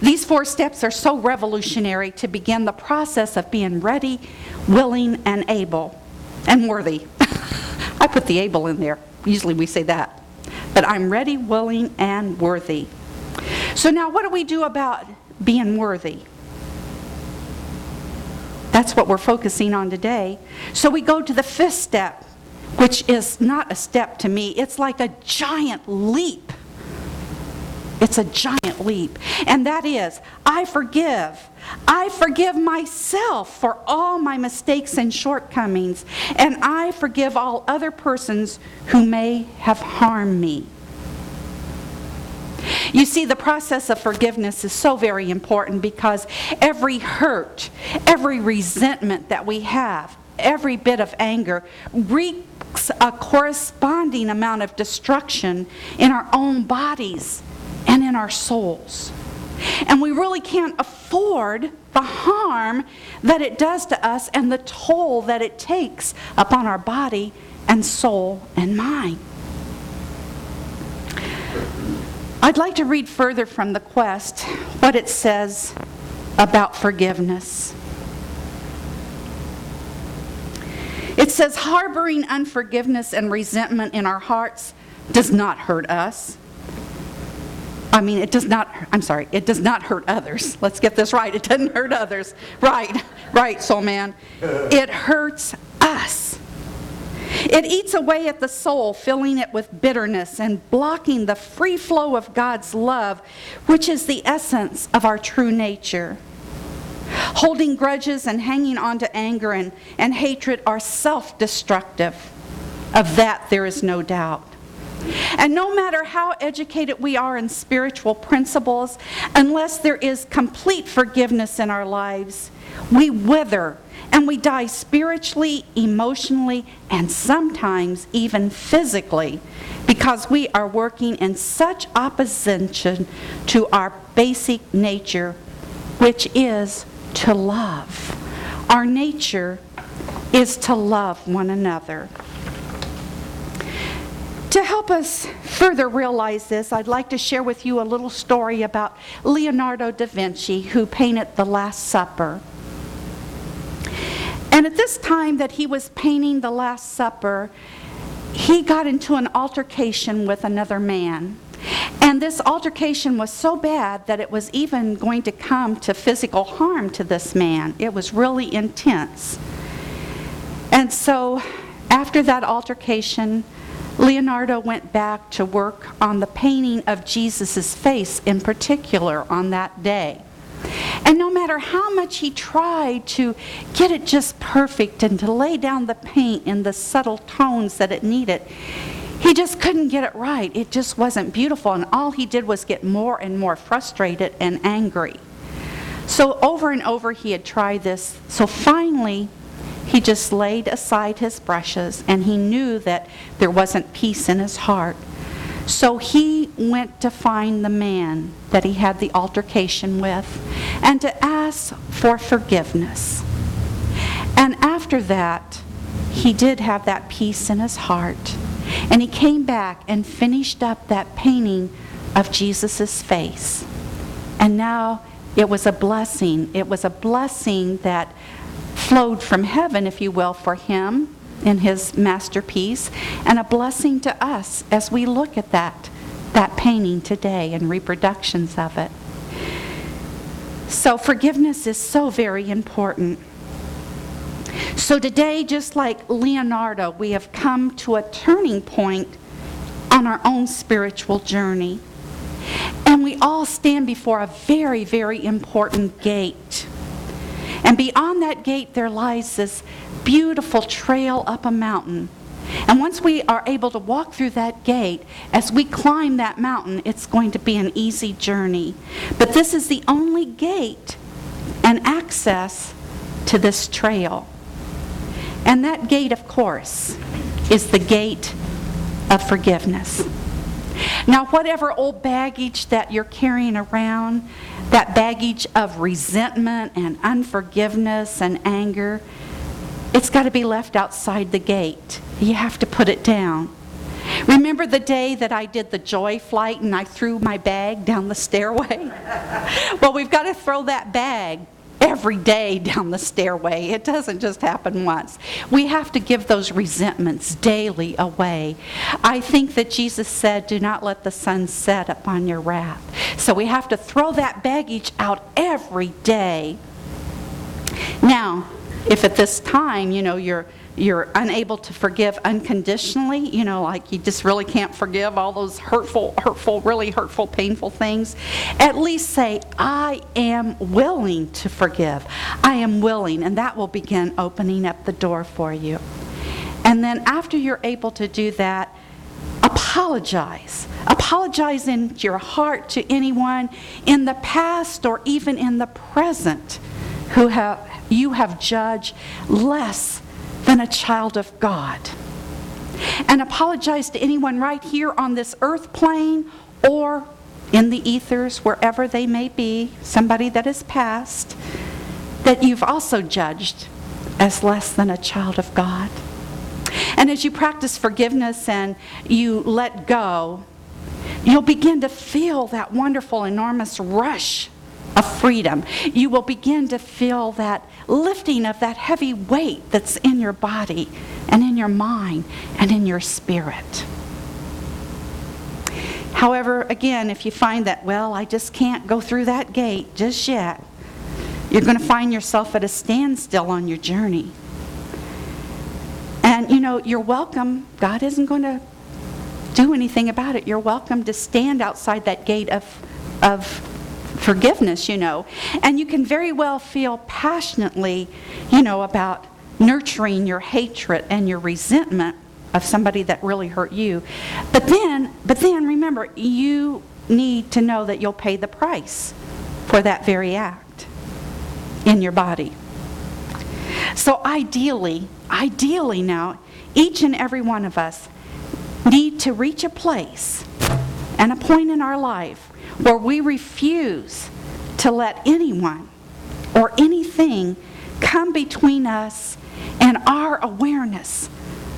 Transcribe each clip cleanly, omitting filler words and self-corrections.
These 4 steps are so revolutionary to begin the process of being ready, willing, and able, and worthy. I put the able in there. Usually we say that. But I'm ready, willing, and worthy. So now what do we do about being worthy? That's what we're focusing on today. So we go to the 5th step, which is not a step to me. It's like a giant leap. It's a giant leap. And that is, I forgive. I forgive myself for all my mistakes and shortcomings. And I forgive all other persons who may have harmed me. You see, the process of forgiveness is so very important because every hurt, every resentment that we have, every bit of anger wreaks a corresponding amount of destruction in our own bodies and in our souls. And we really can't afford the harm that it does to us and the toll that it takes upon our body and soul and mind. I'd like to read further from the Quest what it says about forgiveness. It says, harboring unforgiveness and resentment in our hearts does not hurt us. It does not hurt others. Let's get this right. It doesn't hurt others. Right, soul man. It hurts us. It eats away at the soul, filling it with bitterness and blocking the free flow of God's love, which is the essence of our true nature. Holding grudges and hanging on to anger and hatred are self-destructive. Of that there is no doubt. And no matter how educated we are in spiritual principles, unless there is complete forgiveness in our lives, we wither and we die spiritually, emotionally, and sometimes even physically because we are working in such opposition to our basic nature, which is to love. Our nature is to love one another. To help us further realize this, I'd like to share with you a little story about Leonardo da Vinci, who painted The Last Supper. And at this time that he was painting The Last Supper, he got into an altercation with another man. And this altercation was so bad that it was even going to come to physical harm to this man. It was really intense. And so after that altercation, Leonardo went back to work on the painting of Jesus' face in particular on that day. And no matter how much he tried to get it just perfect and to lay down the paint in the subtle tones that it needed, he just couldn't get it right. It just wasn't beautiful, and all he did was get more and more frustrated and angry. So over and over he had tried this. So finally, he just laid aside his brushes, and he knew that there wasn't peace in his heart. So he went to find the man that he had the altercation with and to ask for forgiveness. And after that, he did have that peace in his heart. And he came back and finished up that painting of Jesus' face. And now it was a blessing. It was a blessing that flowed from heaven, if you will, for him in his masterpiece, and a blessing to us as we look at that painting today and reproductions of it. So forgiveness is so very important. So today, just like Leonardo, we have come to a turning point on our own spiritual journey. And we all stand before a very, very important gate. And beyond that gate, there lies this beautiful trail up a mountain. And once we are able to walk through that gate, as we climb that mountain, it's going to be an easy journey. But this is the only gate and access to this trail. And that gate, of course, is the gate of forgiveness. Now, whatever old baggage that you're carrying around, that baggage of resentment and unforgiveness and anger, it's got to be left outside the gate. You have to put it down. Remember the day that I did the joy flight and I threw my bag down the stairway? Well, we've got to throw that bag every day down the stairway. It doesn't just happen once. We have to give those resentments daily away. I think that Jesus said, do not let the sun set upon your wrath. So we have to throw that baggage out every day. Now, if at this time, you're unable to forgive unconditionally, like you just really can't forgive all those hurtful, really hurtful, painful things, at least say, I am willing to forgive. I am willing, and that will begin opening up the door for you. And then after you're able to do that, apologize. Apologize in your heart to anyone in the past or even in the present who you have judged less than a child of God. And apologize to anyone right here on this earth plane or in the ethers, wherever they may be, somebody that has passed, that you've also judged as less than a child of God. And as you practice forgiveness and you let go, you'll begin to feel that wonderful, enormous rush of freedom. You will begin to feel that lifting of that heavy weight that's in your body and in your mind and in your spirit. However, again, if you find that, well, I just can't go through that gate just yet, you're going to find yourself at a standstill on your journey. And, you're welcome. God isn't going to do anything about it. You're welcome to stand outside that gate of forgiveness, and you can very well feel passionately, about nurturing your hatred and your resentment of somebody that really hurt you. But then remember, you need to know that you'll pay the price for that very act in your body. So ideally now, each and every one of us need to reach a place and a point in our life where we refuse to let anyone or anything come between us and our awareness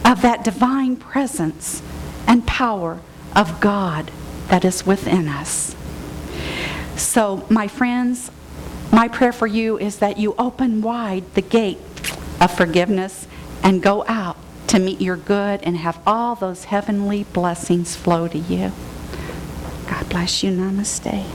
of that divine presence and power of God that is within us. So, my friends, my prayer for you is that you open wide the gate of forgiveness and go out to meet your good and have all those heavenly blessings flow to you. God bless you. Namaste.